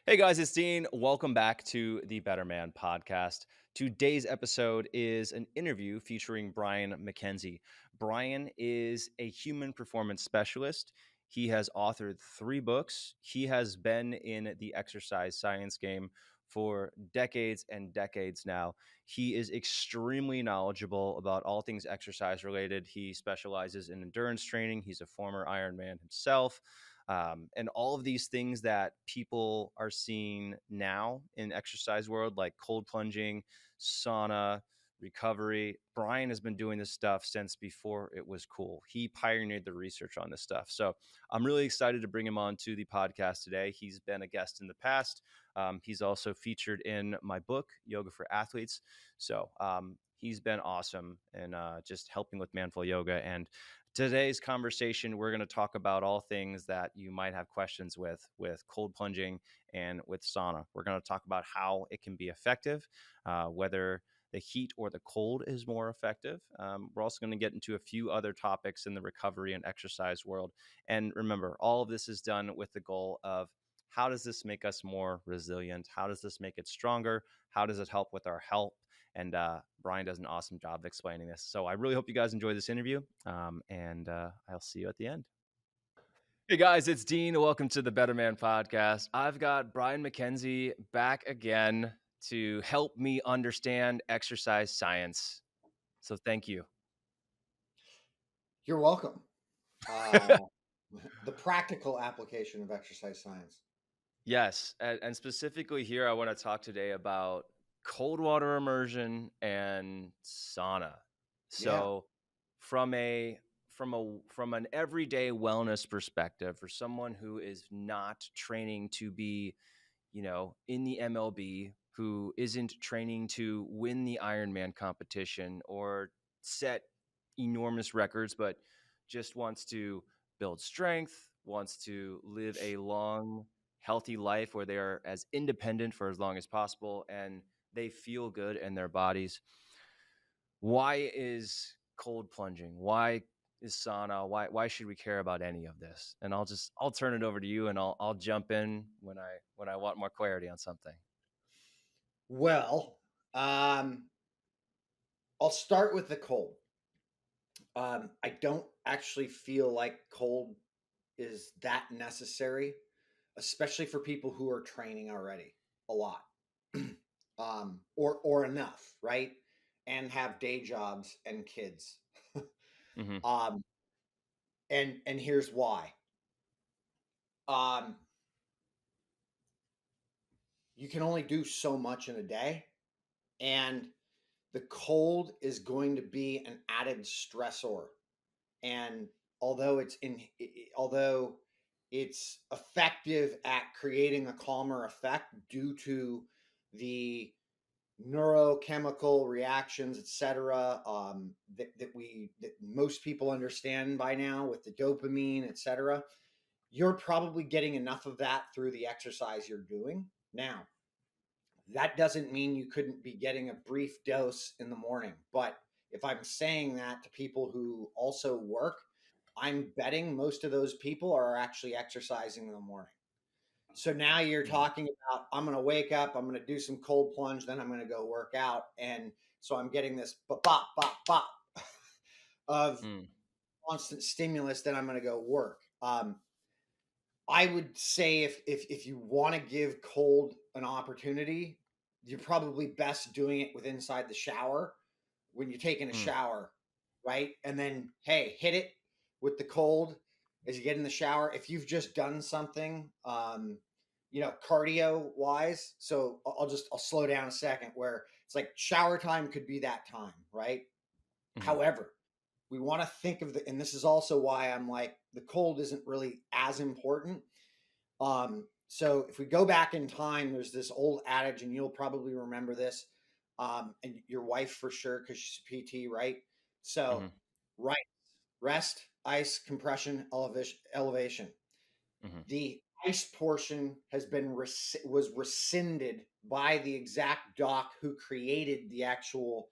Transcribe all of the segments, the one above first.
Hey guys, it's Dean. Welcome back to the Better Man podcast. Today's episode is an interview featuring Brian Mackenzie. Brian is a human performance specialist. He has authored 3 books. He has been in the exercise science game for decades and decades now. He is extremely knowledgeable about all things exercise related. He specializes in endurance training. He's a former Ironman himself. And all of these things that people are seeing now in exercise world, like cold plunging, sauna, recovery. Brian has been doing this stuff since before it was cool. He pioneered the research on this stuff. So I'm really excited to bring him on to the podcast today. He's been a guest in the past. He's also featured in my book, Yoga for Athletes. So he's been awesome and just helping with Manful Yoga. And today's conversation, we're going to talk about all things that you might have questions with cold plunging and with sauna. We're going to talk about how it can be effective, whether the heat or the cold is more effective. We're also going to get into a few other topics in the recovery and exercise world. And remember, all of this is done with the goal of how does this make us more resilient? How does this make it stronger? How does it help with our health? And Brian does an awesome job of explaining this. So I really hope you guys enjoy this interview. And I'll see you at the end. Hey guys, it's Dean. Welcome to the Better Man podcast. I've got Brian Mackenzie back again to help me understand exercise science. So thank you. You're welcome. Uh, the practical application of exercise science. Yes, and specifically here, I want to talk today about cold water immersion and sauna. Yeah. So, from a from an everyday wellness perspective, for someone who is not training to be, in the MLB, who isn't training to win the Ironman competition or set enormous records, but just wants to build strength, wants to live a long, healthy life where they are as independent for as long as possible and they feel good in their bodies. Why is cold plunging? Why is sauna? Why should we care about any of this? And I'll turn it over to you and I'll jump in when I want more clarity on something. Well, I'll start with the cold. I don't actually feel like cold is that necessary, especially for people who are training already a lot, or enough, right? And have day jobs and kids. Hmm. um, and here's why. Um, you can only do so much in a day, and the cold is going to be an added stressor. And although although it's effective at creating a calmer effect due to the neurochemical reactions, etc., that most people understand by now with the dopamine, etc., you're probably getting enough of that through the exercise you're doing now. That doesn't mean you couldn't be getting a brief dose in the morning. But if I'm saying that to people who also work, I'm betting most of those people are actually exercising in the morning. So now you're talking about, I'm going to wake up, I'm going to do some cold plunge, then I'm going to go work out. And so I'm getting this bop, bop, bop, bop of Mm. constant stimulus, then I'm going to go work. I would say if you want to give cold an opportunity, you're probably best doing it with inside the shower when you're taking a Mm. shower, right? And then hey, hit it with the cold as you get in the shower. If you've just done something, cardio wise, so I'll slow down a second. Where it's like shower time could be that time, right? Mm. However, we want to think of and this is also why I'm like the cold isn't really as important. So if we go back in time, there's this old adage, and you'll probably remember this, and your wife for sure, because she's a PT, right? So, Mm. right, rest, ice, compression, elevation. Mm. The ice portion was rescinded by the exact doc who created the actual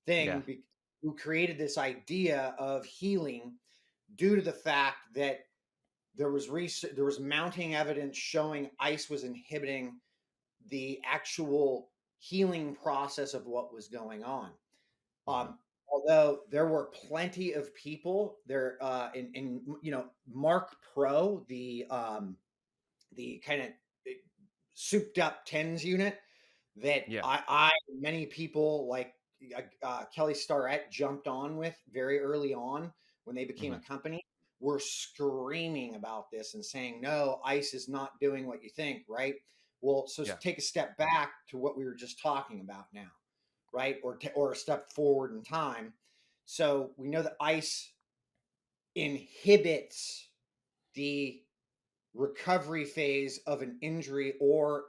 Yeah. thing, who created this idea of healing due to the fact that there was mounting evidence showing ice was inhibiting the actual healing process of what was going on. Mm-hmm. Although there were plenty of people there, in Marc Pro, the kind of souped up tens unit that Yeah. many people like Kelly Starrett jumped on with very early on when they became Mm-hmm. a company, were screaming about this and saying, no, ice is not doing what you think, right? Well, so Yeah. take a step back to what we were just talking about now, right? Or a step forward in time. So we know that ice inhibits the recovery phase of an injury or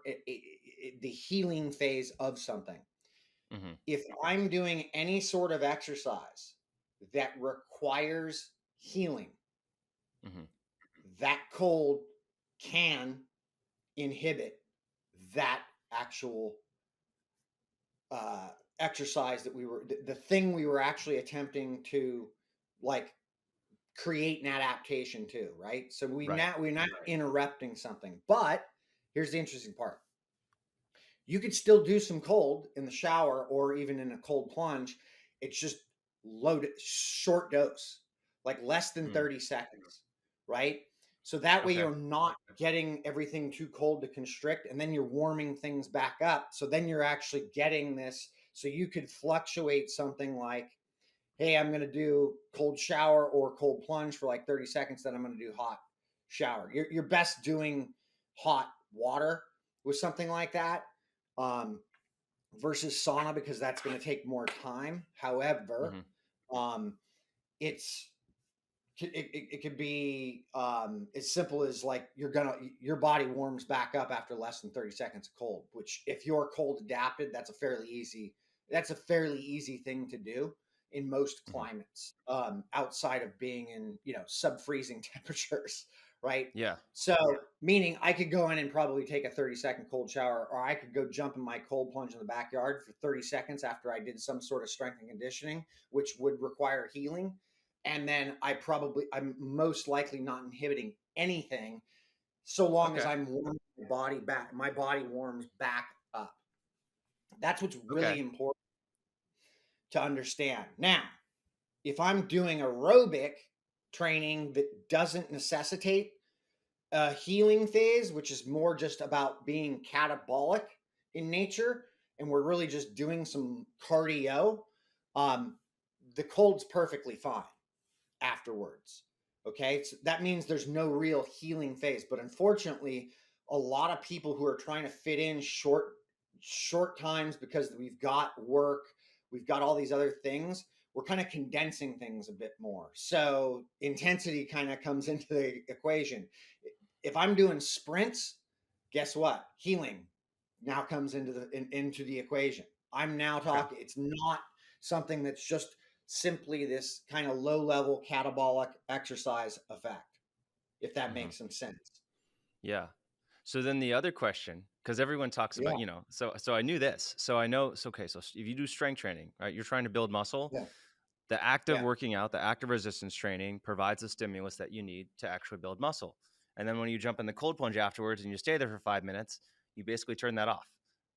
the healing phase of something. Mm-hmm. If I'm doing any sort of exercise that requires healing, Mm-hmm. that cold can inhibit that actual exercise that the thing we were actually attempting to like create an adaptation to, right? So Right. we're not interrupting something. But here's the interesting part. You could still do some cold in the shower or even in a cold plunge. It's just loaded short dose, like less than Mm. 30 seconds, right? So that way Okay. you're not getting everything too cold to constrict, and then you're warming things back up. So then you're actually getting this. So you could fluctuate something like, hey, I'm going to do cold shower or cold plunge for like 30 seconds, then I'm going to do hot shower. You're best doing hot water with something like that, um, versus sauna, because that's going to take more time. However, Mm-hmm. um, it's it could be as simple as like your body warms back up after less than 30 seconds of cold, which if you're cold adapted, that's a fairly easy thing to do in most Mm-hmm. climates, outside of being in sub freezing temperatures, right? Yeah. So meaning I could go in and probably take a 30-second cold shower, or I could go jump in my cold plunge in the backyard for 30 seconds after I did some sort of strength and conditioning, which would require healing, and then I'm most likely not inhibiting anything so long as Okay. I'm warming my body warms back up. That's what's Okay. really important to understand. Now, if I'm doing aerobic training that doesn't necessitate a healing phase, which is more just about being catabolic in nature, and we're really just doing some cardio, um, the cold's perfectly fine afterwards. Okay, so that means there's no real healing phase. But unfortunately, a lot of people who are trying to fit in short times because we've got work, we've got all these other things, we're kind of condensing things a bit more. So intensity kind of comes into the equation. If I'm doing sprints, guess what? Healing now comes into the equation. I'm now Okay. talking. It's not something that's just simply this kind of low level catabolic exercise effect, if that Mm-hmm. makes some sense. Yeah. So then the other question, because everyone talks Yeah. about, so I knew this. So I know, so okay, so if you do strength training, right, you're trying to build muscle, Yeah. the act of Yeah. working out, the act of resistance training provides the stimulus that you need to actually build muscle. And then when you jump in the cold plunge afterwards and you stay there for 5 minutes, you basically turn that off.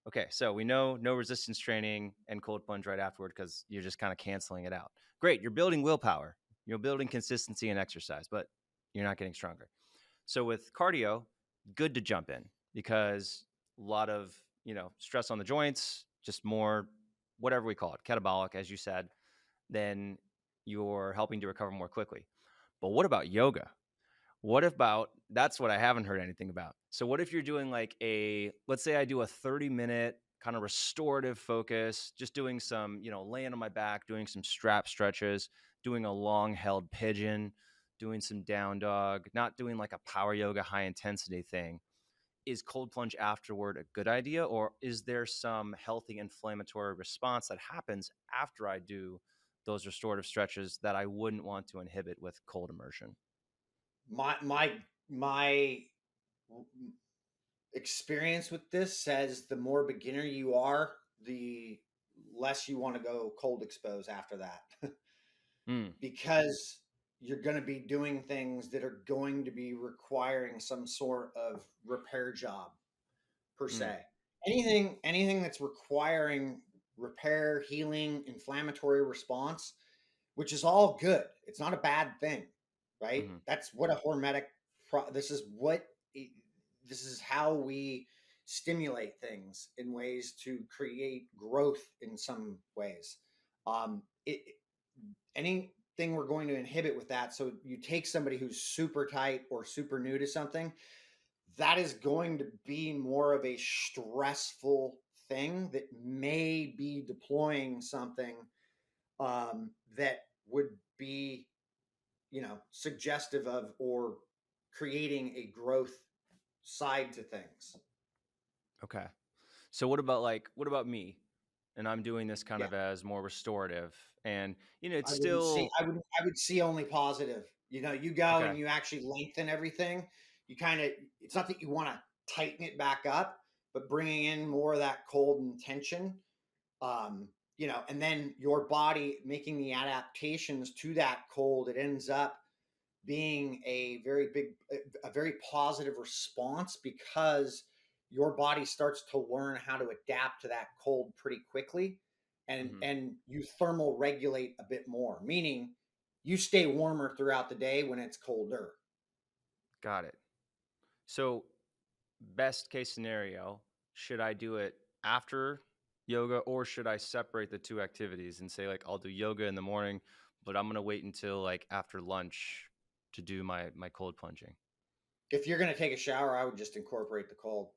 Okay, so we know no resistance training and cold plunge right afterward because you're just kind of canceling it out. Great, you're building willpower, you're building consistency and exercise, but you're not getting stronger. So with cardio, good to jump in because a lot of, stress on the joints, just more, whatever we call it, catabolic, as you said, then you're helping to recover more quickly. But what about yoga? What about that's what I haven't heard anything about. So what if you're doing like let's say I do a 30-minute kind of restorative focus, just doing some, laying on my back, doing some strap stretches, doing a long held pigeon, doing some down dog, not doing like a power yoga high intensity thing. Is cold plunge afterward a good idea, or is there some healthy inflammatory response that happens after I do those restorative stretches that I wouldn't want to inhibit with cold immersion? My experience with this says the more beginner you are, the less you want to go cold expose after that. Mm, Because you're going to be doing things that are going to be requiring some sort of repair job per Mm, se. Anything that's requiring repair, healing, inflammatory response, which is all good. It's not a bad thing, right? mm-hmm. That's what a hormetic this is this is how we stimulate things in ways to create growth in some ways. It anything we're going to inhibit with that. So you take somebody who's super tight or super new to something, that is going to be more of a stressful thing that may be deploying something that would be, suggestive of or creating a growth side to things. Okay. So what about me? And I'm doing this kind Yeah, of as more restorative, and it's I wouldn't see. still I would see only positive. You go okay. and you actually lengthen everything. You kind of. It's not that you want to tighten it back up, but bringing in more of that cold and tension. And then your body making the adaptations to that cold. It ends up being a very positive response because your body starts to learn how to adapt to that cold pretty quickly, and Hmm. and you thermal regulate a bit more, meaning you stay warmer throughout the day when it's colder. Got it. So best case scenario, should I do it after yoga, or should I separate the two activities and say, like, I'll do yoga in the morning, but I'm going to wait until like after lunch to do my cold plunging? If you're going to take a shower, I would just incorporate the cold.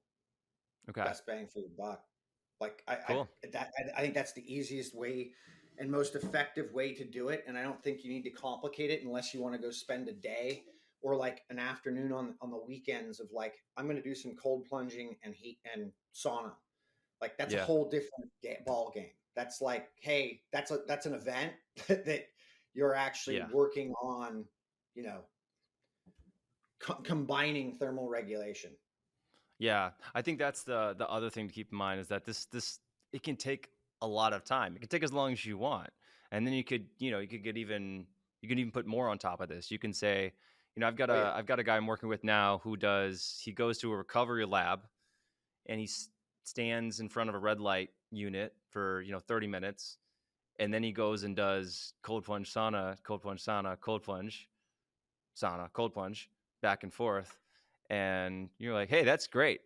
Okay. Best bang for your buck. Like Cool. I think that's the easiest way and most effective way to do it. And I don't think you need to complicate it unless you want to go spend a day or like an afternoon on the weekends of like, I'm going to do some cold plunging and heat and sauna. Like that's a Yeah. whole different ball game. That's like, hey, that's an event that you're actually Yeah. working on, you know, combining thermal regulation. Yeah, I think that's the other thing to keep in mind, is that this it can take a lot of time. It can take as long as you want, and then you could even put more on top of this. You can say, I've got Oh a yeah. I've got a guy I'm working with now who he goes to a recovery lab, and stands in front of a red light unit for 30 minutes, and then he goes and does cold plunge sauna, cold plunge sauna, cold plunge sauna, cold plunge, back and forth, and you're like, hey, that's great.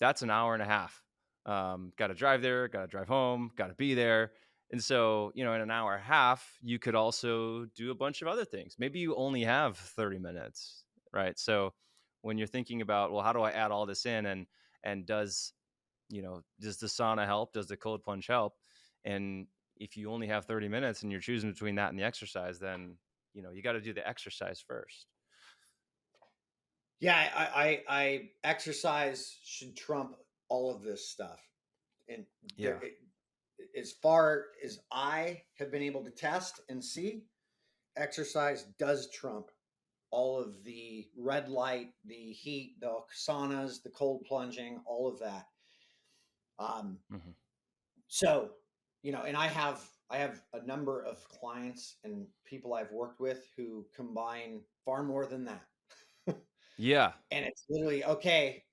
That's an hour and a half. Got to drive there, got to drive home, got to be there. And so, in an hour and a half, you could also do a bunch of other things. Maybe you only have 30 minutes, right? So when you're thinking about, well, how do I add all this in, and does the sauna help? Does the cold plunge help? And if you only have 30 minutes and you're choosing between that and the exercise, then, you got to do the exercise first. Yeah, I exercise should trump all of this stuff. And there, Yeah. as far as I have been able to test and see, exercise does trump all of the red light, the heat, the saunas, the cold plunging, all of that. Um, Hmm. so, and I have a number of clients and people I've worked with who combine far more than that. Yeah. And it's literally, okay,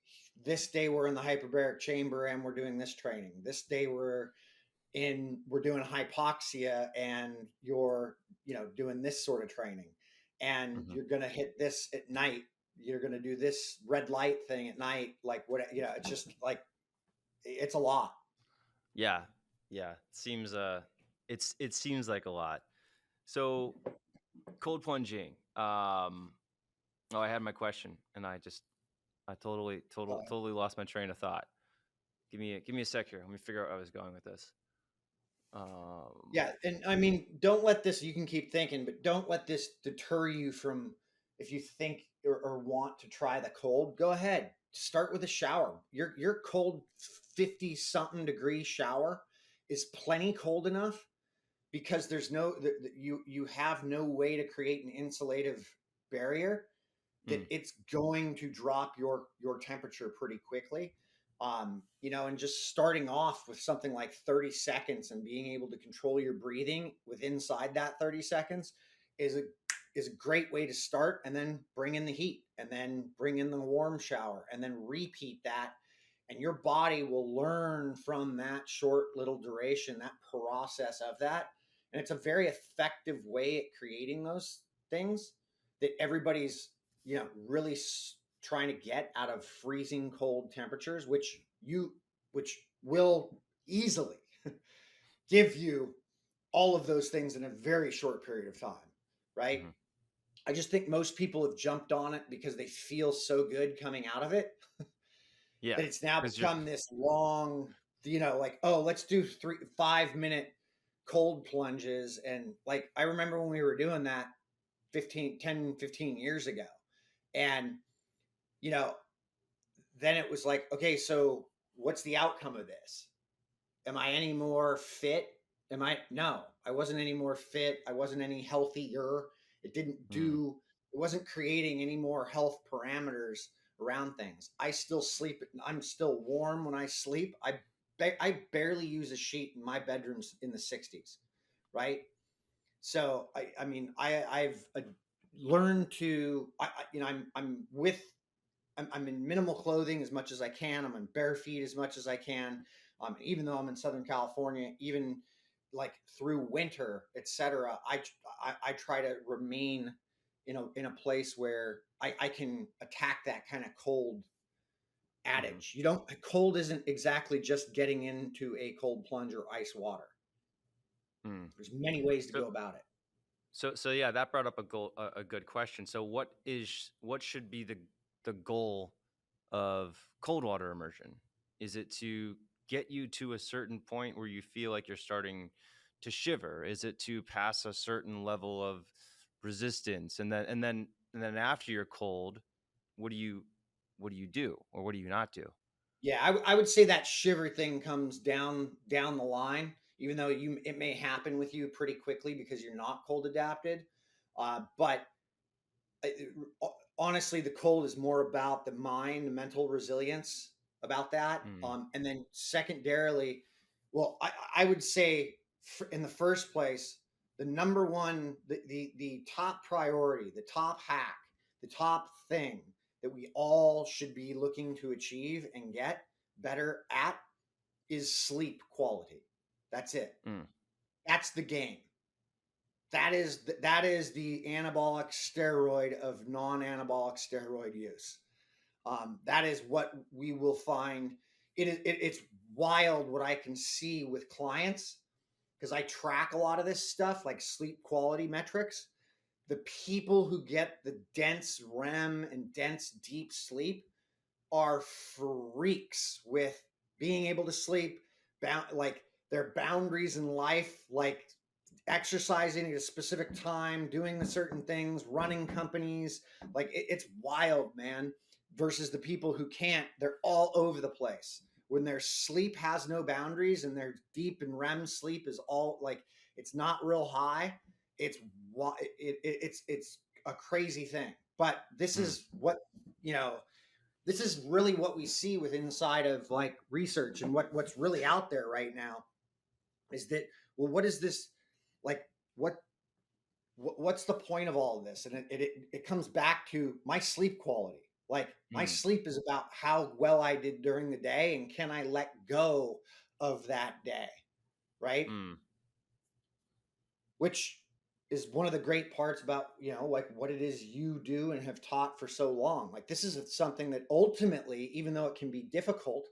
this day we're in the hyperbaric chamber and we're doing this training. This day we're doing hypoxia and you're, doing this sort of training. And Hmm. you're going to hit this at night. You're going to do this red light thing at night. Like what, it's just like, it's a lot. Yeah. Yeah. It seems like a lot. So cold plunging. Oh, I had my question, and I totally lost my train of thought. Give me a sec here. Let me figure out where I was going with this. Um, Yeah, and I mean, don't let this. You can keep thinking, but don't let this deter you from if you think or want to try the cold. Go ahead, start with a shower. Your cold 50 something degree shower is plenty cold enough because there's you have no way to create an insulative barrier that mm, it's going to drop your temperature pretty quickly. And just starting off with something like 30 seconds and being able to control your breathing with inside that 30 seconds is is a great way to start, and then bring in the heat, and then bring in the warm shower, and then repeat that. And your body will learn from that short little duration, that process of that. And it's a very effective way at creating those things that everybody's, really trying to get out of freezing cold temperatures, which will easily give you all of those things in a very short period of time, right? Mm-hmm. I just think most people have jumped on it because they feel so good coming out of it Yeah, that it's now because you're. become this long, like, oh, let's do 5 minute cold plunges. And like, I remember when we were doing that 15 years ago. And, you know, then it was like, okay, so what's the outcome of this? Am I any more fit? No, I wasn't any more fit. I wasn't any healthier. It didn't Mm, do, it wasn't creating any more health parameters around things. I still sleep. I'm still warm when I sleep. I barely use a sheet in my bedrooms in the 60s. Right. So I mean, I've learned to, I'm in minimal clothing as much as I can. I'm in bare feet as much as I can. Even though I'm in Southern California, even like through winter, etc. I try to remain, in a place where I can attack that kind of cold mm-hmm. adage. You don't Cold isn't exactly just getting into a cold plunge or ice water. Mm. There's many ways to So, go about it. so yeah, that brought up a good question. So, what should be the goal of cold water immersion? Is it to get you to a certain point where you feel like you're starting to shiver? Is it to pass a certain level of resistance, and then after you're cold, what do you what do you do, or what do you not do? Yeah, I would say that shiver thing comes down the line, even though it may happen with you pretty quickly because you're not cold adapted. But honestly, the cold is more about the mind, the mental resilience about that. Mm, And then secondarily, well, I would say in the first place, the number one, the top priority, the top hack, the top thing that we all should be looking to achieve and get better at is sleep quality. That's it. mm, That's the game. That is the anabolic steroid of non-anabolic steroid use. That is what we will find. It's wild what I can see with clients because I track a lot of this stuff like sleep quality metrics. The people who get the dense REM and dense deep sleep are freaks with being able to sleep, like their boundaries in life, like exercising at a specific time, doing the certain things, running companies. Like it's wild, man. Versus the people who can't, they're all over the place. When their sleep has no boundaries and their deep and REM sleep is all like it's not real high. It's it's a crazy thing. But this mm, is what you know this is really what we see with inside of like research and what's really out there right now is that, well, what is this, like what what's the point of all of this? And it comes back to my sleep quality. Like my mm, sleep is about how well I did during the day and can I let go of that day, right? mm, Which is one of the great parts about, like what it is you do and have taught for so long. Like this is something that ultimately, even though it can be difficult,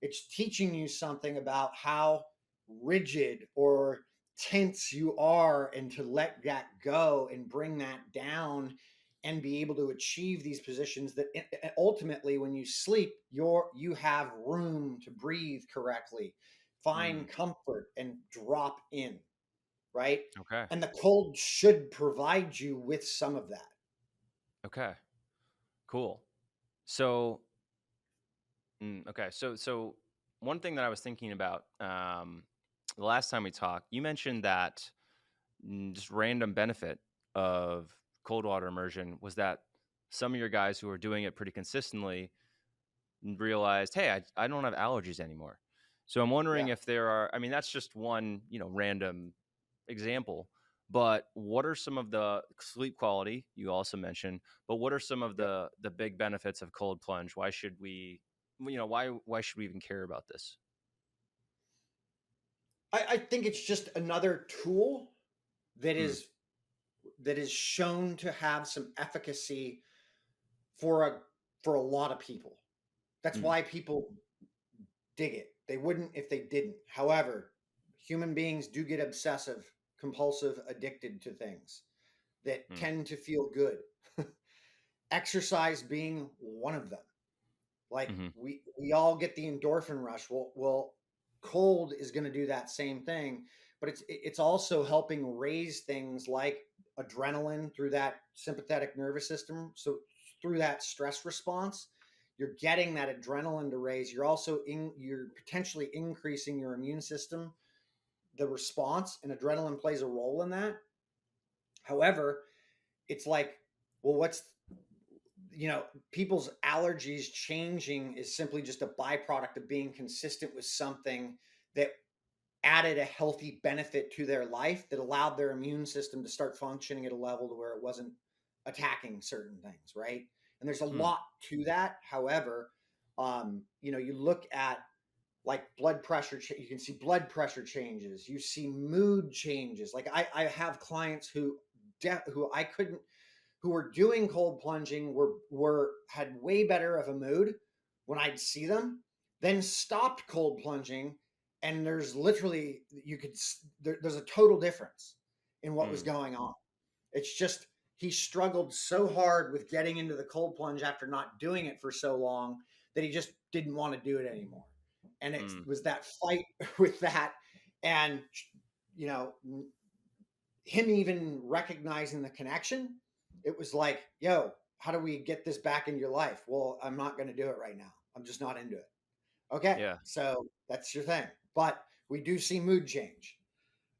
it's teaching you something about how rigid or tense you are and to let that go and bring that down and be able to achieve these positions that ultimately when you sleep you have room to breathe correctly, mm. find comfort and drop in, right? Okay. And the cold should provide you with some of that. Okay. Cool. So, okay. So one thing that I was thinking about, the last time we talked, you mentioned that just random benefit of cold water immersion was that some of your guys who are doing it pretty consistently realized, hey, I don't have allergies anymore. So I'm wondering Yeah. if there are, I mean, that's just one, random example. But what are some of the sleep quality you also mentioned, but what are some of Yep. the big benefits of cold plunge? Why should we, why should we even care about this? I think it's just another tool that Mm, is shown to have some efficacy for a lot of people. That's mm, why people dig it. They wouldn't if they didn't. However, human beings do get obsessive, compulsive, addicted to things that mm, tend to feel good. Exercise being one of them. Like mhm, we all get the endorphin rush. Well, cold is going to do that same thing, but it's also helping raise things like adrenaline through that sympathetic nervous system. So through that stress response, you're getting that adrenaline to raise. You're potentially increasing your immune system, the response, and adrenaline plays a role in that. However, it's like, well, people's allergies changing is simply just a byproduct of being consistent with something that added a healthy benefit to their life that allowed their immune system to start functioning at a level to where it wasn't attacking certain things, right? And there's a mm, lot to that. However, you look at like blood pressure, you can see blood pressure changes, you see mood changes. Like I have clients who I couldn't who were doing cold plunging were had way better of a mood when I'd see them, then stopped cold plunging, and there's literally there's a total difference in what was mm, going on. It's just he struggled so hard with getting into the cold plunge after not doing it for so long that he just didn't want to do it anymore. And it mm, was that fight with that, and you know him even recognizing the connection, it was like, yo, how do we get this back in your life? Well, I'm not going to do it right now. I'm just not into it. Okay. yeah. So that's your thing. But we do see mood change.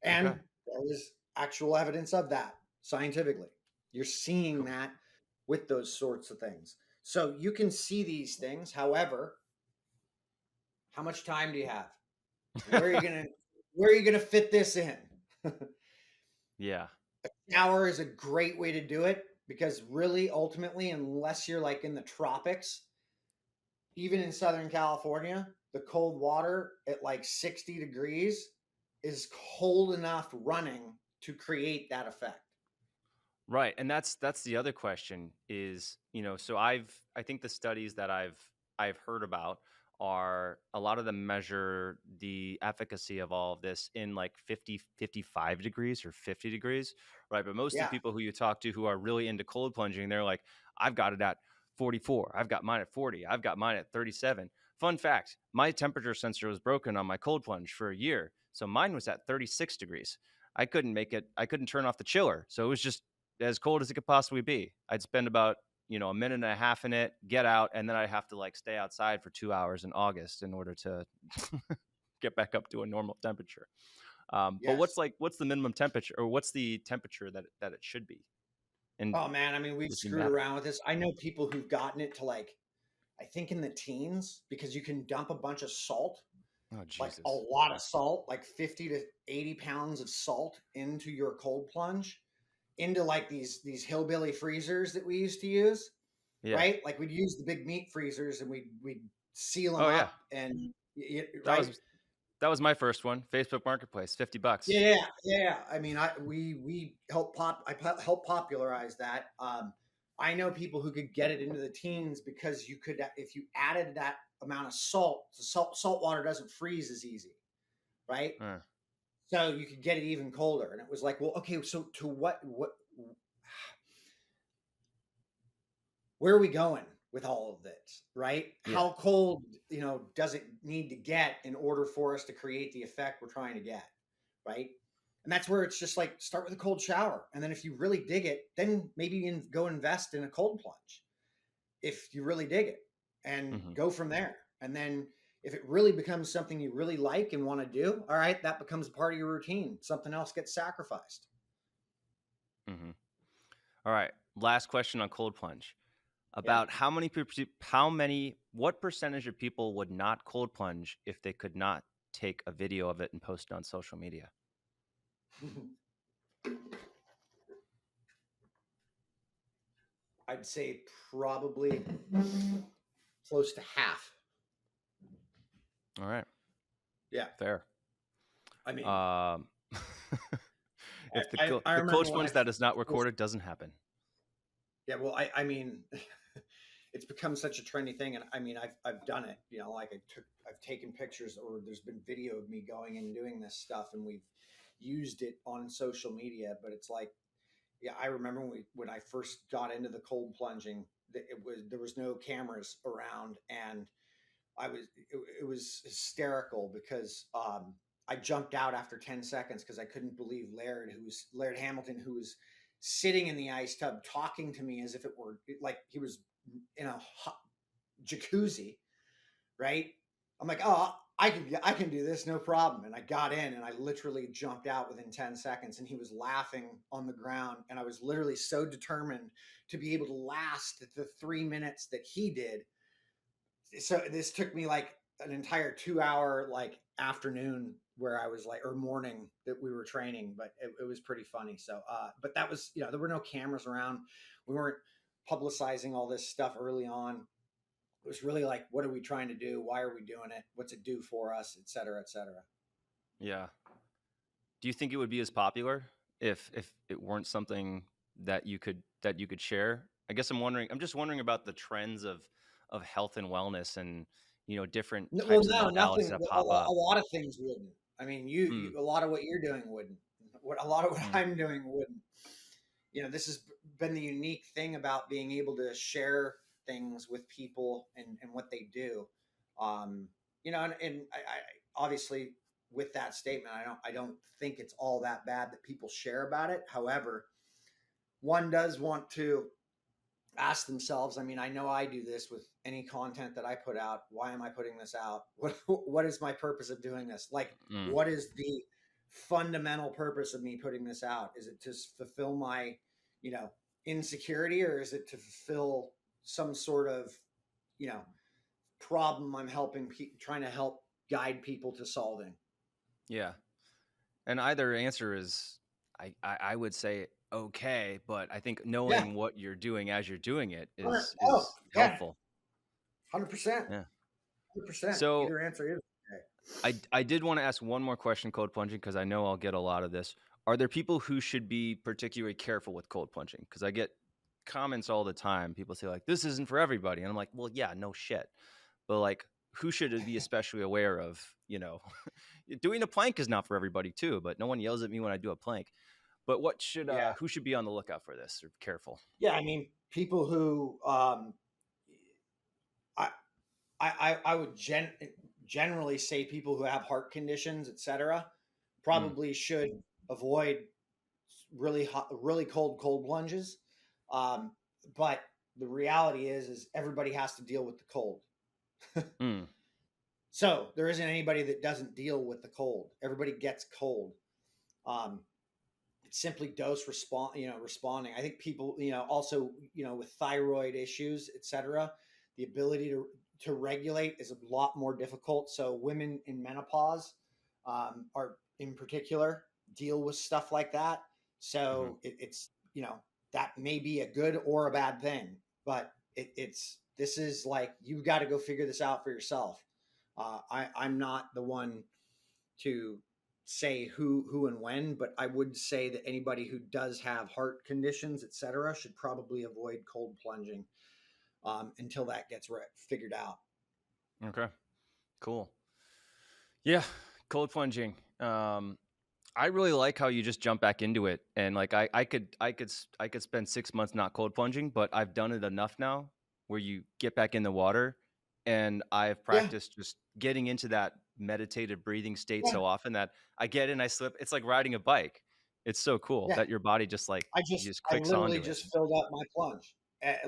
Okay. And there is actual evidence of that scientifically. You're seeing Cool. that with those sorts of things. So you can see these things. However, how much time do you have? Where are you going to where are you going to fit this in? Yeah. Shower is a great way to do it because really ultimately unless you're like in the tropics, even in Southern California, the cold water at like 60 degrees is cold enough running to create that effect. Right. And that's the other question is, so I think the studies that I've heard about are a lot of them measure the efficacy of all of this in like 50, 55 degrees or 50 degrees, right? But most of the Yeah. people who you talk to who are really into cold plunging, they're like, I've got it at 44, I've got mine at 40, I've got mine at 37. Fun fact, my temperature sensor was broken on my cold plunge for a year. So mine was at 36 degrees. I couldn't turn off the chiller. So it was just as cold as it could possibly be. I'd spend about, a minute and a half in it, get out, and then I'd have to like stay outside for 2 hours in August in order to get back up to a normal temperature. But Yes. what's the minimum temperature, or what's the temperature that it should be? And Oh man, I mean, we've does it screwed matter? around with this. I know people who've gotten it to like, I think in the teens, because you can dump a bunch of salt, Oh like a Jesus. lot of salt, like 50 to 80 pounds of salt into your cold plunge, into like these hillbilly freezers that we used to use, Yeah. right? Like we'd use the big meat freezers and we'd seal them Oh yeah. up and That right. was that was my first one. Facebook Marketplace, $50. Yeah, yeah. I mean, we helped popularize that. I know people who could get it into the teens because you could if you added that amount of salt. Salt water doesn't freeze as easy, right? Uh, So you could get it even colder, and it was like, well, okay, so to what where are we going with all of this, right? yeah. How cold, does it need to get in order for us to create the effect we're trying to get, right? And that's where it's just like start with a cold shower, and then if you really dig it, then maybe go invest in a cold plunge if you really dig it, and Hmm. go from there. And then if it really becomes something you really like and want to do, all right, that becomes part of your routine. Something else gets sacrificed. Hmm. All right. Last question on cold plunge. Yeah. About what percentage of people would not cold plunge if they could not take a video of it and post it on social media? I'd say probably close to half. All right. Yeah. Fair. I mean, Um, if I the remember coach when I ones that is not first, recorded doesn't happen. yeah, well, I mean, it's become such a trendy thing. And I mean, I've done it, like I've taken pictures, or there's been video of me going and doing this stuff, and we've used it on social media, but it's like, yeah, I remember when I first got into the cold plunging, there was no cameras around, and it was hysterical because I jumped out after 10 seconds because I couldn't believe Laird Hamilton, who was sitting in the ice tub talking to me as if it were like he was in a hot jacuzzi, right? I'm like, oh, I can do this, no problem. And I got in and I literally jumped out within 10 seconds, and he was laughing on the ground. And I was literally so determined to be able to last the 3 minutes that he did. So this took me like an entire 2 hour like afternoon where I was like, or morning that we were training, but it was pretty funny. So, but that was, there were no cameras around. We weren't publicizing all this stuff early on. It was really like, what are we trying to do? Why are we doing it? What's it do for us? Et cetera, et cetera. Yeah. Do you think it would be as popular if it weren't something that you could share? I guess I'm just wondering about the trends of health and wellness and different Well, types of no, modalities nothing. that pop A up. lot of things wouldn't. I mean, Mm, a lot of what you're doing wouldn't. A lot of what mm, I'm doing wouldn't. This has been the unique thing about being able to share things with people and what they do. And I obviously with that statement, I don't think it's all that bad that people share about it. However, one does want to ask themselves. I mean, I know I do this with any content that I put out. Why am I putting this out? What is my purpose of doing this? Like, mm. what is the fundamental purpose of me putting this out? Is it to fulfill my, you know, insecurity, or is it to fulfill some sort of, you know, problem I'm trying to help guide people to solving? Yeah. And either answer is, I would say okay, but I think Yeah. knowing what you're doing as you're doing it Oh, is yeah. helpful. 100%. Yeah. 100%. So Either answer is okay. I did want to ask one more question, cold plunging, because I know I'll get a lot of this. Are there people who should be particularly careful with cold plunging? Because I get comments all the time. People say like, "This isn't for everybody," and I'm like, "Well, yeah, no shit." But like, who should it be especially aware of? Doing a plank is not for everybody too. But no one yells at me when I do a plank. But Yeah. who should be on the lookout for this or careful? Yeah. I mean, people who, I, I would generally say people who have heart conditions, etc., Mm, probably should avoid really hot, really cold plunges. Um, but the reality is everybody has to deal with the cold. mm, So there isn't anybody that doesn't deal with the cold. Everybody gets cold. Um, it's simply dose responding. I think people, also, with thyroid issues, etc., the ability to regulate is a lot more difficult. So women in menopause, are in particular deal with stuff like that. hmm. So it's, that may be a good or a bad thing, but it's this is like, you've got to go figure this out for yourself. I'm not the one to say who and when, but I would say that anybody who does have heart conditions, etc., should probably avoid cold plunging, until that gets figured out. Okay, cool. Yeah, cold plunging. I really like how you just jump back into it, and like I could spend 6 months not cold plunging, but I've done it enough now where you get back in the water, and I've Yeah, practiced just getting into that meditative breathing state yeah, so often that I get in, I slip. It's like riding a bike. It's so cool yeah. that your body just like just I clicks literally onto it. just filled up my plunge,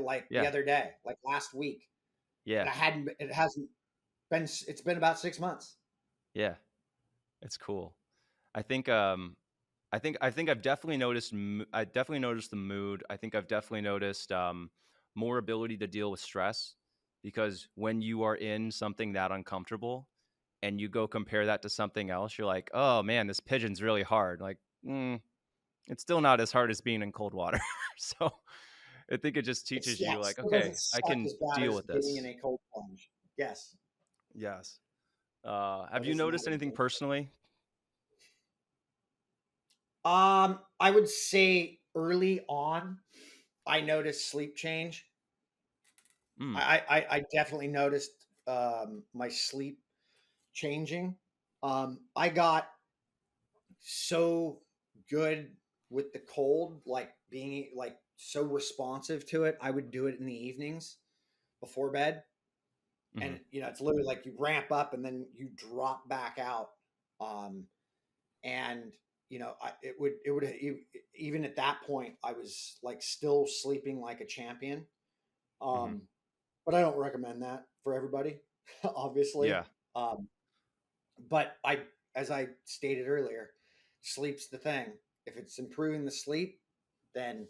like the Yeah, other day, like last week, yeah, and it hasn't been. It's been about 6 months. yeah. It's cool. I think I think I've definitely noticed I definitely noticed the mood. I think I've definitely noticed more ability to deal with stress because when you are in something that uncomfortable and you go compare that to something else, you're like, "Oh man, this pigeon's really hard." Like, It's still not as hard as being in cold water. So I think it just It's teaches yeah, you it like, still doesn't okay, I suck can as bad deal as with being in this. a cold plunge. Yes, Yes. Have but you isn't that noticed anything adventure? personally? I would say early on, I noticed sleep change. Mm, I definitely noticed my sleep changing. I got so good with the cold, like being like so responsive to it. I would do it in the evenings before bed, mhm, and it's literally like you ramp up and then you drop back out. Um, and even at that point, I was like still sleeping like a champion. mhm. Um, but I don't recommend that for everybody, obviously. Yeah. Um, but as I stated earlier, sleep's the thing. If it's improving the sleep, then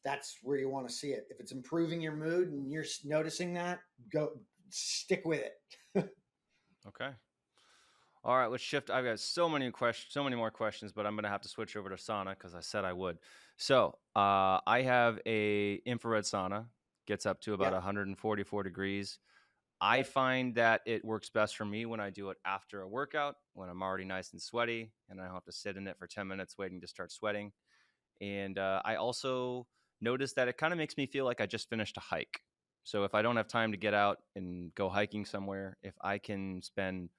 that's where you want to see it. If it's improving your mood and you're noticing that, go stick with it. Okay. All right, let's shift. I've got so many questions, so many more questions, but I'm gonna have to switch over to sauna because I said I would. So, I have a infrared sauna, gets up to about Yeah. 144 degrees. I Yep. find that it works best for me when I do it after a workout, when I'm already nice and sweaty, and I don't have to sit in it for 10 minutes waiting to start sweating. And I also noticed that it kind of makes me feel like I just finished a hike. So if I don't have time to get out and go hiking somewhere, if I can spend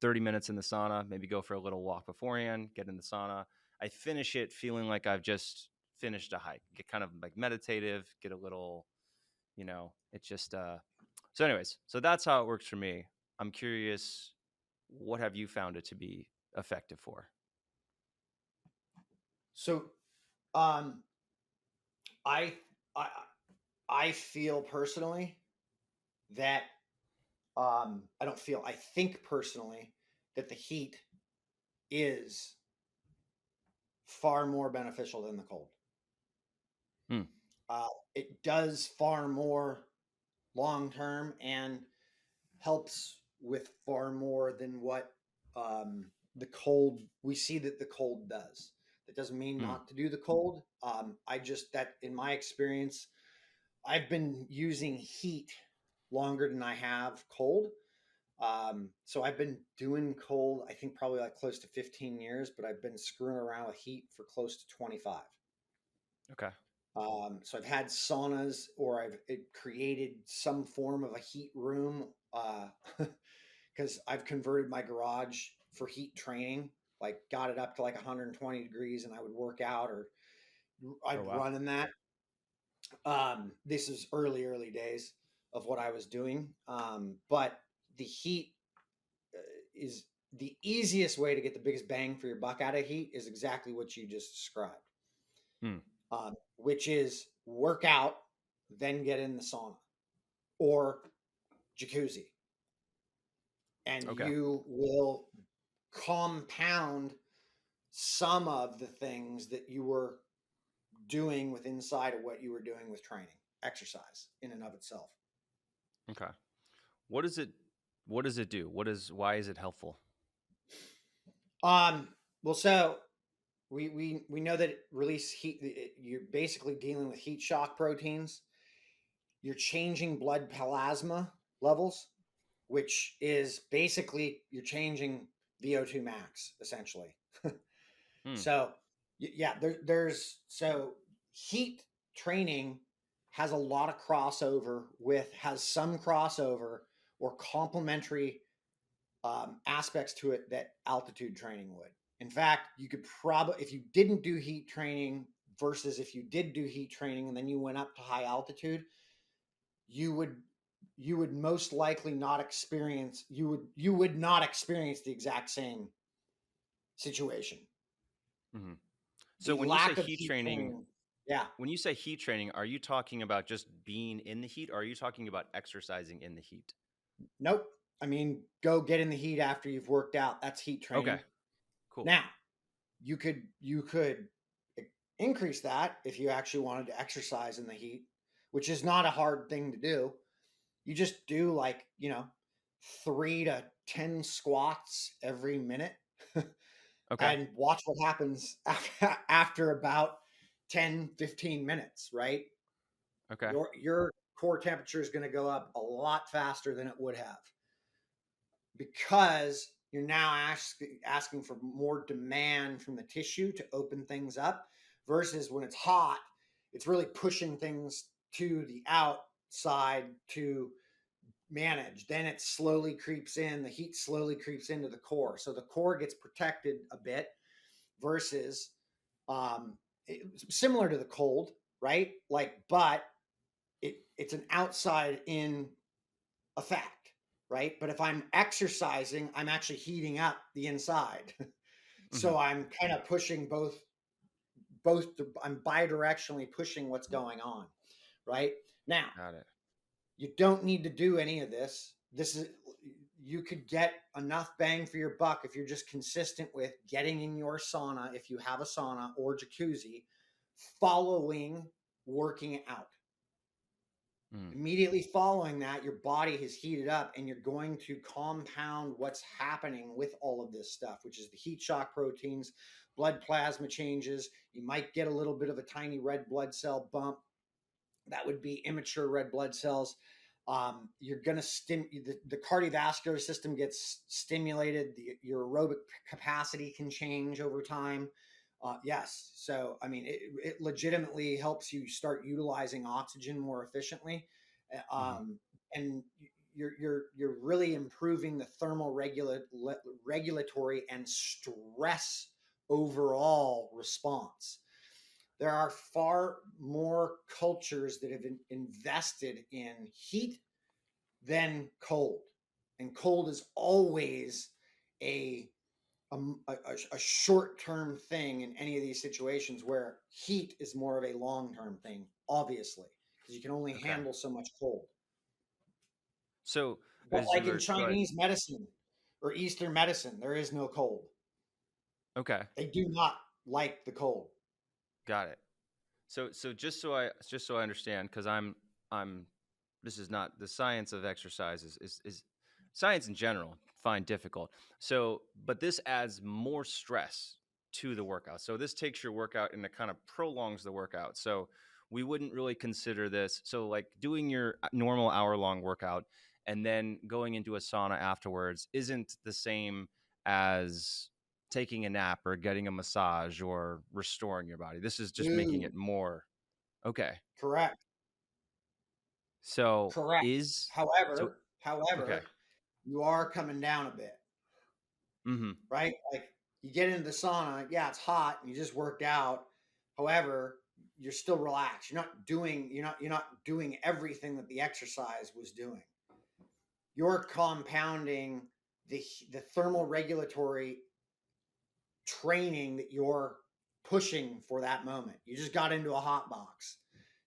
30 minutes in the sauna, maybe go for a little walk beforehand, get in the sauna, I finish it feeling like I've just finished a hike. Get kind of like meditative, get a little, it just so anyways, so that's how it works for me. I'm curious, what have you found it to be effective for? So, um, I I I feel personally that I don't feel. I think personally that the heat is far more beneficial than the cold. Hmm. It does far more long term and helps with far more than what the cold we see that the cold does. That doesn't mean Hmm. not to do the cold. I just that in my experience, I've been using heat longer than I have cold. So I've been doing cold, I think probably like close to 15 years, but I've been screwing around with heat for close to 25. Okay. So I've had saunas or I've created some form of a heat room because I've converted my garage for heat training, like got it up to like 120 degrees and I would work out or Oh I'd wow. run in that. This is early days of what I was doing. But the heat is the easiest way to get the biggest bang for your buck out of heat is exactly what you just described, Hmm. which is work out, then get in the sauna or jacuzzi, and Okay. you will compound some of the things that you were doing with inside of what you were doing with training, exercise in and of itself. Okay. What does it what does it do? Why is it helpful? Um, well, so we know that it release heat. You're basically dealing with heat shock proteins. You're changing blood plasma levels, which is basically you're changing VO2 max essentially. Hmm. So yeah, there's so heat training has a lot of crossover with has some crossover or complementary aspects to it that altitude training would. In fact, you could probably if you didn't do heat training versus if you did do heat training and then you went up to high altitude, you would you would most likely not experience you would not experience the exact same situation. Hmm. So The when you say lack of heat heat training, training, yeah. when you say heat training, are you talking about just being in the heat, or are you talking about exercising in the heat? Nope. I mean, go get in the heat after you've worked out. That's heat Okay. training. Cool. Now, you could increase that if you actually wanted to exercise in the heat, which is not a hard thing to do. You just do like, 3 to 10 squats every minute. Okay. and watch what happens after about 10-15 minutes, right? Okay. Your core temperature is going to go up a lot faster than it would have, because you're now asking for more demand from the tissue to open things up, versus when it's hot, it's really pushing things to the outside to manage. Then it slowly creeps in, the heat slowly creeps into the core. So the core gets protected a bit, versus um, similar to the cold, right? Like, but it's an outside in effect, right? But if I'm exercising, I'm actually heating up the inside. Hmm. So I'm kind of pushing both, I'm bidirectionally pushing what's going on, right? Now, Got it. you don't need to do any of this. This is, you could get enough bang for your buck if you're just consistent with getting in your sauna, if you have a sauna or jacuzzi, following working out. Mm. Immediately following that, your body has heated up, and you're going to compound what's happening with all of this stuff, which is the heat shock proteins, blood plasma changes. You might get a little bit of a tiny red blood cell bump. That would be immature red blood cells. You're going to the cardiovascular system gets stimulated. Your aerobic capacity can change over time. Yes. So, I mean, it legitimately helps you start utilizing oxygen more efficiently. Hmm. Um, and you're really improving the thermal regulatory and stress overall response. There are far more cultures that have invested in heat than cold, and cold is always a a short-term thing in any of these situations, where heat is more of a long-term thing, obviously, because you can only Okay. handle so much cold. So But as you like in were so Chinese medicine or Eastern medicine, there is no cold. okay, They do not like the cold. got it. So just so I understand, because I'm this is not the science of exercise is science in general find difficult. So but this adds more stress to the workout. So this takes your workout and it kind of prolongs the workout. So we wouldn't really consider this. So like doing your normal hour long workout and then going into a sauna afterwards isn't the same as taking a nap or getting a massage or restoring your body. This is just making Dude, it more okay. correct. So Correct. is so okay. However, you are coming down a bit, Mhm. right? Like, you get into the sauna, yeah, it's hot, and you just worked out. However, you're still relaxed. You're not doing everything that the exercise was doing. You're compounding the thermal regulatory training that you're pushing for that moment. You just got into a hot box.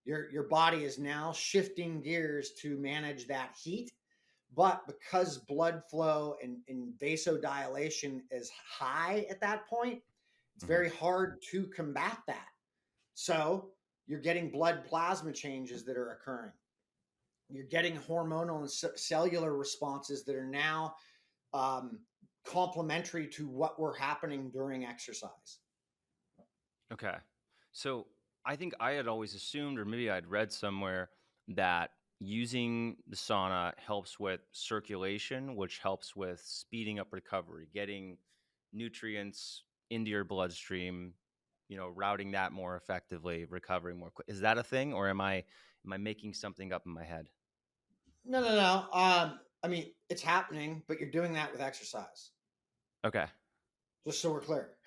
Your body is now shifting gears to manage that heat. But because blood flow and vasodilation is high at that point, it's Mhm. very hard to combat that. So you're getting blood plasma changes that are occurring. You're getting hormonal and cellular responses that are now um, complementary to what were happening during exercise. Okay. So I think I had always assumed, or maybe I'd read somewhere, that using the sauna helps with circulation, which helps with speeding up recovery, getting nutrients into your bloodstream, routing that more effectively, recovering more quick. Is that a thing, or am I making something up in my head? No, no, no. I mean, it's happening, but you're doing that with exercise. Okay. Just so we're clear,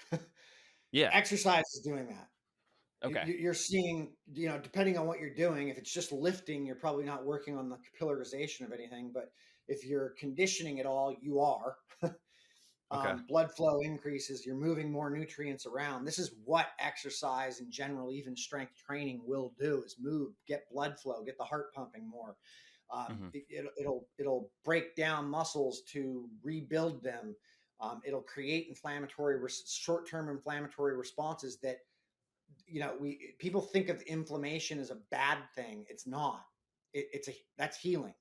Yeah. exercise is doing that. Okay. You're seeing, depending on what you're doing, if it's just lifting, you're probably not working on the capillarization of anything. But if you're conditioning at all, you are. Okay. Blood flow increases, you're moving more nutrients around. This is what exercise in general, even strength training, will do: is move, get blood flow, get the heart pumping more. Hmm. It'll break down muscles to rebuild them. It'll create short-term inflammatory responses that, we people think of inflammation as a bad thing. It's not. That's healing.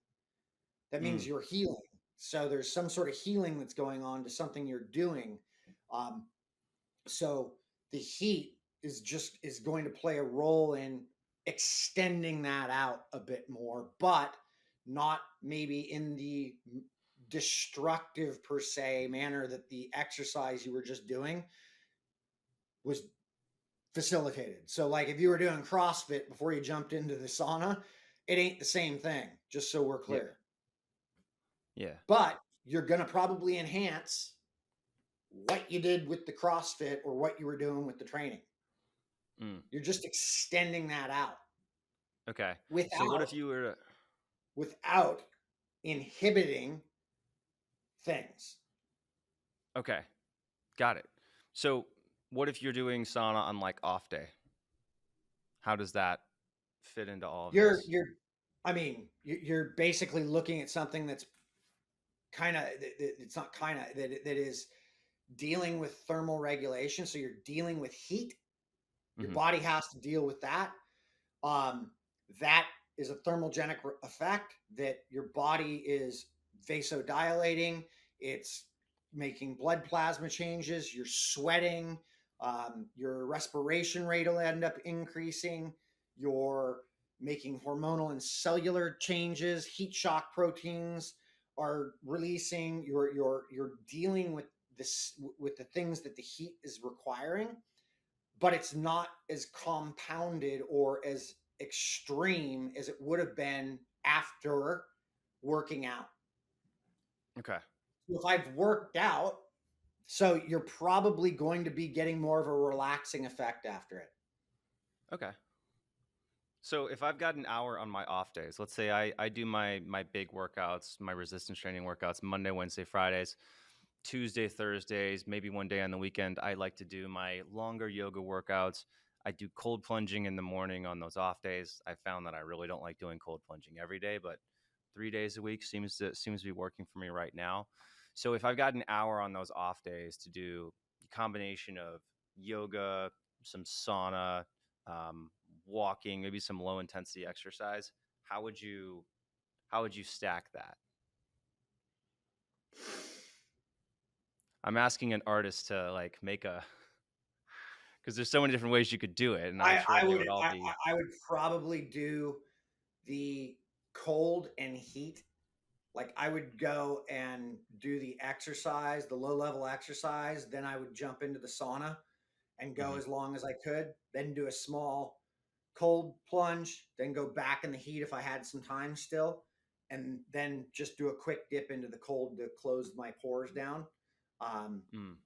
That means Mm. you're healing. So there's some sort of healing that's going on to something you're doing. Um, So the heat is going to play a role in extending that out a bit more, but not maybe in the destructive per se manner that the exercise you were just doing was facilitated. So like if you were doing CrossFit before you jumped into the sauna, it ain't the same thing, just so we're Yeah. clear. Yeah. But you're going to probably enhance what you did with the CrossFit or what you were doing with the training. Mm. You're just extending that out Okay. So what if without you were to, without inhibiting things. okay, got it. So what if you're doing sauna on like off day? How does that fit into all of You're this? you're I mean, you're basically looking at something that's kind of it's not kind of that is dealing with thermal regulation. So you're dealing with heat. Your Hmm. body has to deal with that. Um, that is a thermogenic effect that your body is vasodilating. It's making blood plasma changes. You're sweating. Your respiration rate will end up increasing. You're making hormonal and cellular changes. Heat shock proteins are releasing. You're dealing with this with the things that the heat is requiring, but it's not as compounded or as extreme as it would have been after working out. Okay. If I've worked out, so you're probably going to be getting more of a relaxing effect after it. Okay. So if I've got an hour on my off days, let's say I do my big workouts, my resistance training workouts Monday, Wednesday, Fridays, Tuesday, Thursdays, maybe one day on the weekend, I like to do my longer yoga workouts. I do cold plunging in the morning on those off days. I found that I really don't like doing cold plunging every day, but 3 days a week seems to be working for me right now. So if I've got an hour on those off days to do a combination of yoga, some sauna, um, walking, maybe some low intensity exercise, how would you stack that? I'm asking an artist to like make a, because there's so many different ways you could do it, and I'm I, sure I they would would all I, be. I would probably do the cold and heat. Like I would go and do the exercise, the low level exercise, then I would jump into the sauna and go Mhm. as long as I could, then do a small cold plunge, then go back in the heat if I had some time still, and then just do a quick dip into the cold to close my pores down. Um, Mm.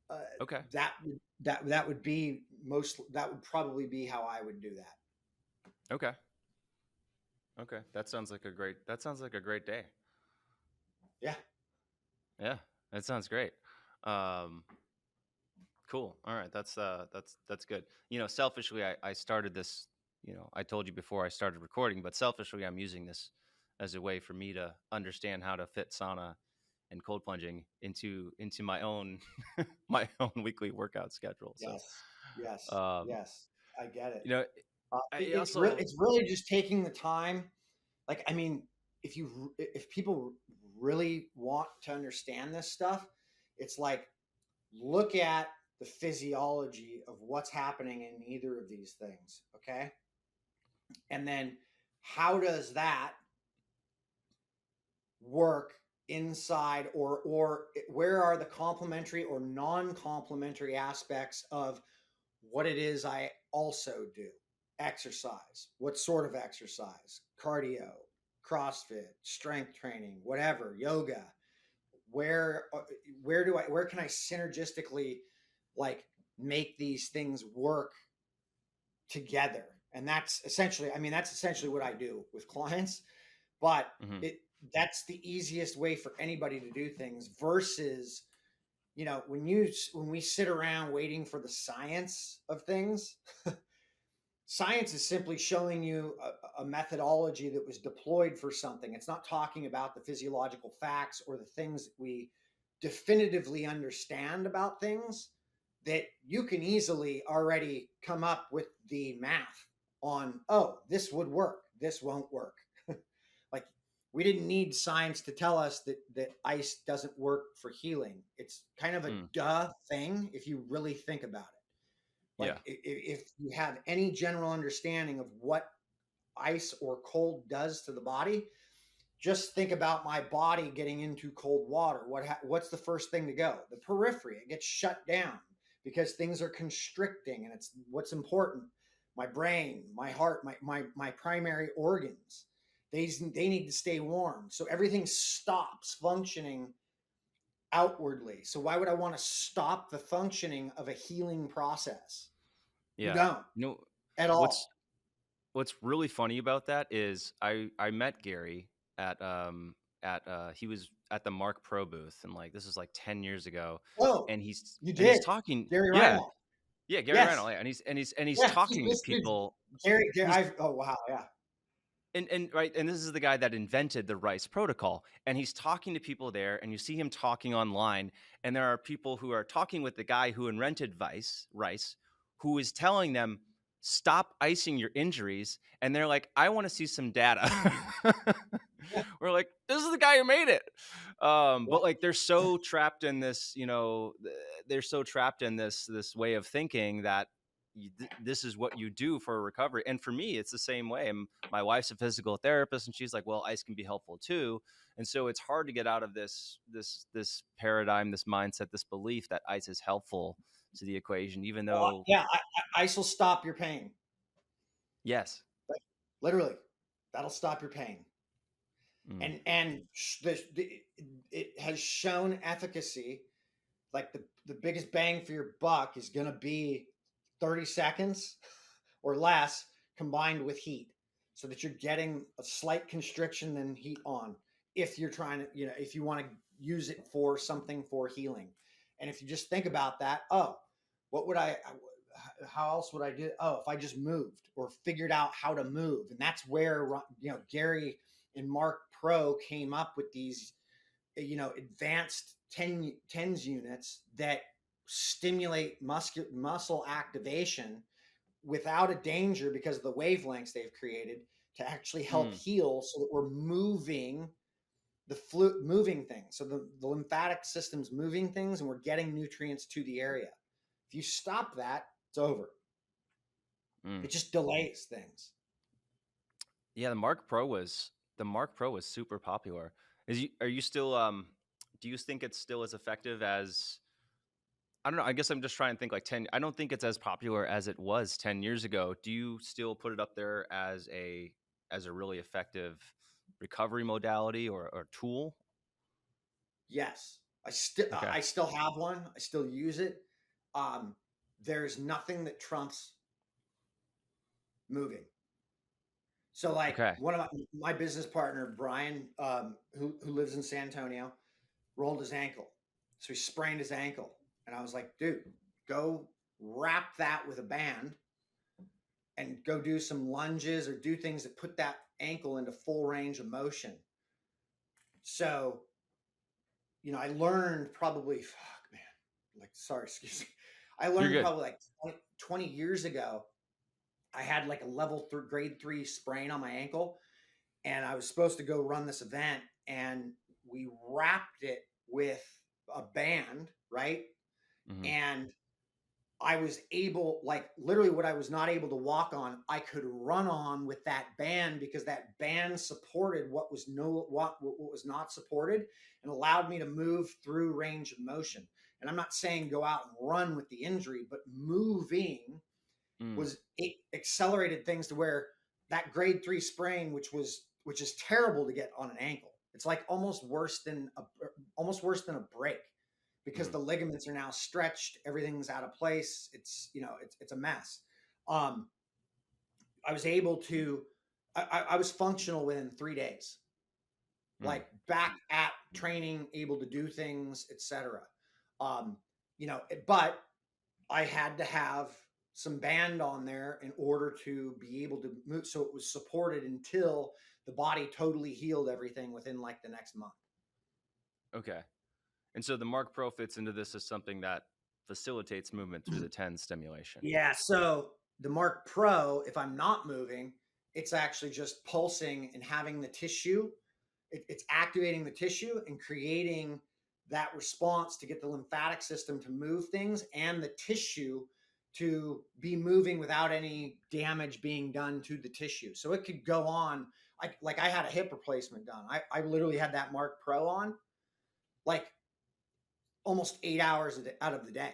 uh, Okay. that would be most. That would probably be how I would do that. Okay. Okay. That sounds like a great day. Yeah, Yeah, that sounds great. Um, cool. All right. That's good. Selfishly, I started this. I told you before I started recording, but selfishly, I'm using this as a way for me to understand how to fit sauna and cold plunging into my own my own weekly workout schedule. So, yes, yes, um, yes. I get it. you know, I also. It's really just taking the time. Like, I mean, if people really want to understand this stuff, it's like look at the physiology of what's happening in either of these things, okay? And then how does that work inside, or where are the complementary or non-complementary aspects of what it is I also do? Exercise. What sort of exercise? Cardio, CrossFit, strength training, whatever, yoga. Where where can I synergistically like make these things work together? And that's essentially what I do with clients, but Mhm. it that's the easiest way for anybody to do things versus when we sit around waiting for the science of things. Science is simply showing you a methodology that was deployed for something. It's not talking about the physiological facts or the things that we definitively understand about things, that you can easily already come up with the math on, oh, this would work, this won't work. Like We didn't need science to tell us that ice doesn't work for healing. It's kind of a Mm, duh thing if you really think about it. yeah. Like if you have any general understanding of what ice or cold does to the body, just think about my body getting into cold water. What's the first thing to go? The periphery. It gets shut down because things are constricting, and it's what's important. My brain, my heart, my primary organs. They need to stay warm. So everything stops functioning outwardly. So why would I want to stop the functioning of a healing process? You Yeah. don't You know, at what's all. what's really funny about that is I met Gary at he was at the Marc Pro booth, and like this is like 10 years ago, Oh, and you he's did. talking. Gary Yeah. Reinwald. Yeah, Gary Yes. Reynolds. Yeah, and he's Yeah. talking to This dude, people. Gary, He's oh wow, yeah. and right, and this is the guy that invented the rice protocol, and he's talking to people there, and you see him talking online, and there are people who are talking with the guy who invented rice, who is telling them stop icing your injuries, and they're like, I want to see some data. Yeah, We're like, this is the guy who made it. yeah. But like they're so trapped in this, they're so trapped in this way of thinking that this is what you do for recovery. And for me, it's the same way. My wife's a physical therapist, and she's like, well, ice can be helpful too. And so it's hard to get out of this paradigm, this mindset, this belief that ice is helpful to the equation, even though Yeah, ice will stop your pain. yes. Like, literally, that'll stop your pain. Mm, And it has shown efficacy. Like the biggest bang for your buck is going to be 30 seconds or less combined with heat, so that you're getting a slight constriction and heat on. If you're trying to, if you want to use it for something for healing. And if you just think about that, oh, what would I how else would I do? Oh, if I just moved or figured out how to move. And that's where, Gary and Marc Pro came up with these, advanced tens units that stimulate muscle activation without a danger because of the wavelengths they've created to actually help mm, heal, so that we're moving moving things. So the lymphatic system's moving things, and we're getting nutrients to the area. If you stop that, it's over. mm. It just delays things. Yeah, the Mark Pro was super popular. Are you still do you think it's still as effective as I don't know, I guess I'm just trying to think like 10 I don't think it's as popular as it was 10 years ago. Do you still put it up there as a really effective recovery modality or tool? Yes, I still Okay. I still have one. I still use it. Um, there's nothing that trumps moving. So like Okay. one of my business partner, Brian, who lives in San Antonio, rolled his ankle. So he sprained his ankle. And I was like, dude, go wrap that with a band and go do some lunges or do things that put that ankle into full range of motion. So, I learned probably, fuck, man, like, sorry, excuse me. I You're learned good. probably like 20 years ago. I had like a grade 3 sprain on my ankle, and I was supposed to go run this event, and we wrapped it with a band, right? Mhm. And I was able, like, literally what I was not able to walk on, I could run on with that band, because that band supported what was not supported, and allowed me to move through range of motion. And I'm not saying go out and run with the injury, but moving Mm, was it accelerated things to where that grade 3 sprain, which is terrible to get on an ankle. It's like almost worse than a break, because mhm. the ligaments are now stretched, everything's out of place. It's a mess. Um, I was able to, I was functional within 3 days, Mm. like back at training, able to do things, etc. Um, but I had to have some band on there in order to be able to move. So it was supported until the body totally healed everything within like the next month. Okay. And so the Mark Pro fits into this as something that facilitates movement through the 10 stimulation. Yeah. So the Marc Pro, if I'm not moving, it's actually just pulsing and having the tissue it's activating the tissue and creating that response to get the lymphatic system to move things and the tissue to be moving without any damage being done to the tissue. So it could go on. Like I had a hip replacement done. I literally had that Marc Pro on like almost 8 hours out of the day.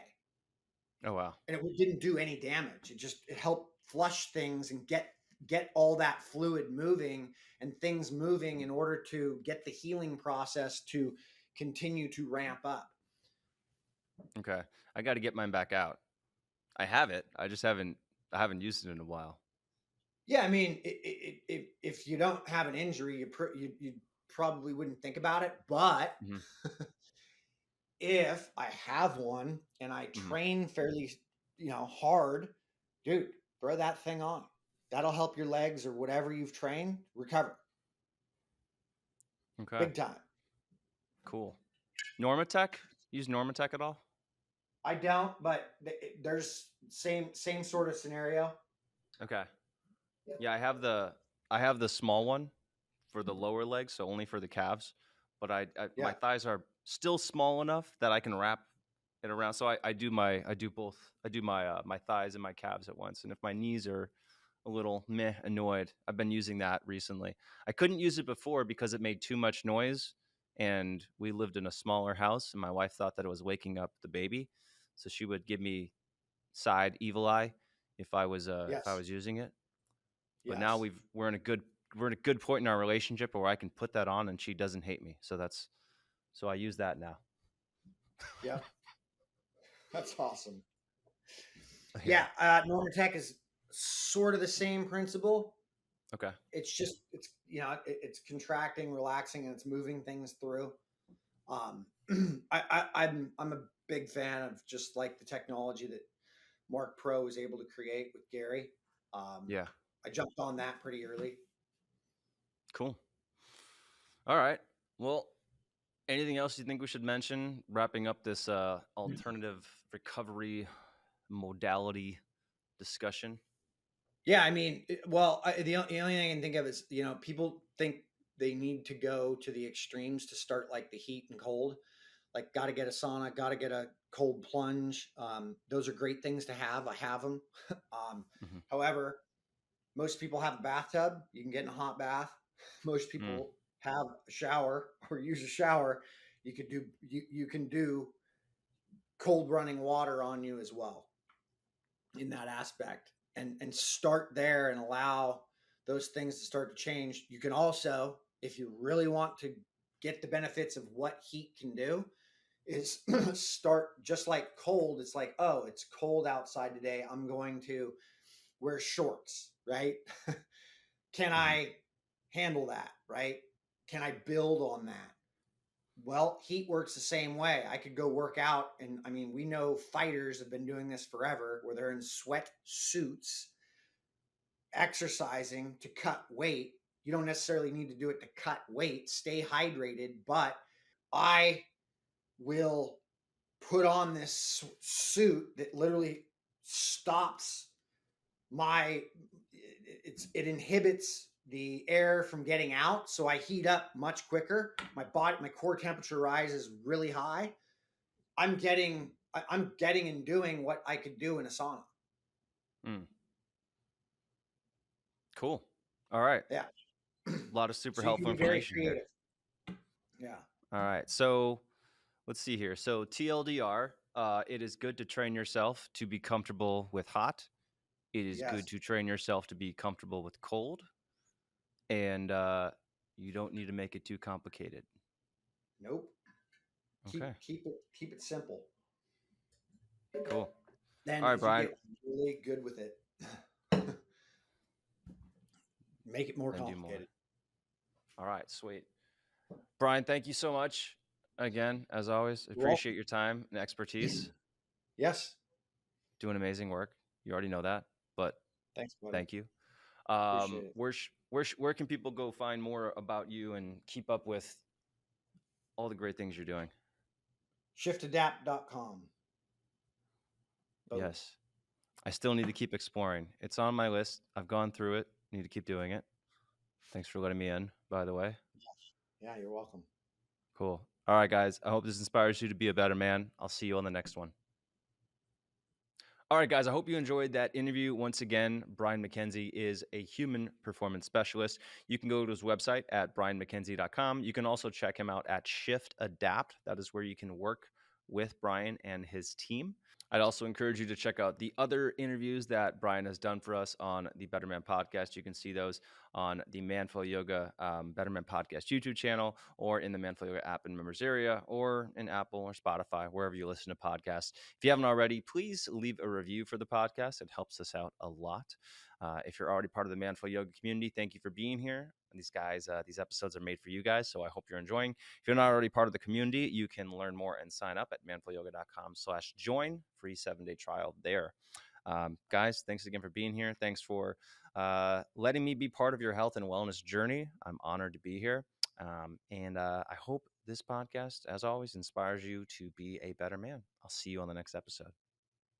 Oh, wow. And it didn't do any damage. It helped flush things and get all that fluid moving and things moving in order to get the healing process to continue to ramp up. Okay. I got to get mine back out. I have it. I just haven't used it in a while. Yeah, I mean, if you don't have an injury, you probably wouldn't think about it. But if I have one and I train fairly, hard, dude, throw that thing on. That'll help your legs or whatever you've trained recover. Okay. Big time. Cool. Normatec? Use Normatec at all? I don't, but there's same sort of scenario. Okay. Yeah, I have the small one for the lower legs, so only for the calves. But Yeah. my thighs are still small enough that I can wrap it around. So I do both. I do my thighs and my calves at once. And if my knees are a little annoyed, I've been using that recently. I couldn't use it before because it made too much noise, and we lived in a smaller house, and my wife thought that it was waking up the baby, so she would give me side evil eye if I was using it. But now Yes. we're in a good point in our relationship where I can put that on and she doesn't hate me. So I use that now. Yeah. That's awesome. Yeah. Normatec is sort of the same principle. Okay. It's it's contracting, relaxing, and it's moving things through. I'm a big fan of just like the technology that Marc Pro was able to create with Gary. Yeah. I jumped on that pretty early. Cool. All right. Well, anything else you think we should mention wrapping up this alternative recovery modality discussion? Yeah, I mean, the only thing I can think of is, people think they need to go to the extremes to start like the heat and cold. Like, got to get a sauna, got to get a cold plunge. Those are great things to have. I have them. However, most people have a bathtub. You can get in a hot bath. Most people have a shower or use a shower. You can do cold running water on you as well in that aspect, and start there and allow those things to start to change. You can also, if you really want to get the benefits of what heat can do, is start just like cold. It's like, oh, it's cold outside today, I'm going to wear shorts, right? Can I handle that, right? Can I build on that? Well, heat works the same way. I could go work out, and I mean, we know fighters have been doing this forever, where they're in sweat suits exercising to cut weight. You don't necessarily need to do it to cut weight, stay hydrated, but I will put on this suit that literally stops it inhibits the air from getting out, so I heat up much quicker. My core temperature rises really high. I'm getting and doing what I could do in a sauna. Cool. All right. Yeah. A lot of super So you can helpful be very information here. creative. Yeah. All right. So let's see here. So TLDR, it is good to train yourself to be comfortable with hot. It is good Yes. to train yourself to be comfortable with cold. And you don't need to make it too complicated. Nope. Okay. Keep it simple. Cool. Then All right, as you Brian. get really good with it, make it more Then do more. complicated. All right, sweet. Brian, thank you so much again, as always. You're welcome. Appreciate your time and expertise. Yes. Doing amazing work. You already know that, but Thanks, buddy. thank you. Appreciate it. Where can people go find more about you and keep up with all the great things you're doing? Shiftadapt.com. Yes. I still need to keep exploring. It's on my list. I've gone through it. Need to keep doing it. Thanks for letting me in, by the way. Yeah, you're welcome. Cool. All right, guys. I hope this inspires you to be a better man. I'll see you on the next one. All right, guys, I hope you enjoyed that interview. Once again, Brian Mackenzie is a human performance specialist. You can go to his website at brianmackenzie.com. You can also check him out at Shift Adapt. That is where you can work with Brian and his team. I'd also encourage you to check out the other interviews that Brian has done for us on the Better Man podcast. You can see those on the Manful Yoga Better Man podcast YouTube channel, or in the Manful Yoga app in members area, or in Apple or Spotify, wherever you listen to podcasts. If you haven't already, please leave a review for the podcast. It helps us out a lot. If you're already part of the Manful Yoga community, thank you for being here. These guys, these episodes are made for you guys, so I hope you're enjoying. If you're not already part of the community, you can learn more and sign up at manfulyoga.com/join. Free 7-day trial there. Guys, thanks again for being here. Thanks for letting me be part of your health and wellness journey. I'm honored to be here. And I hope this podcast, as always, inspires you to be a better man. I'll see you on the next episode.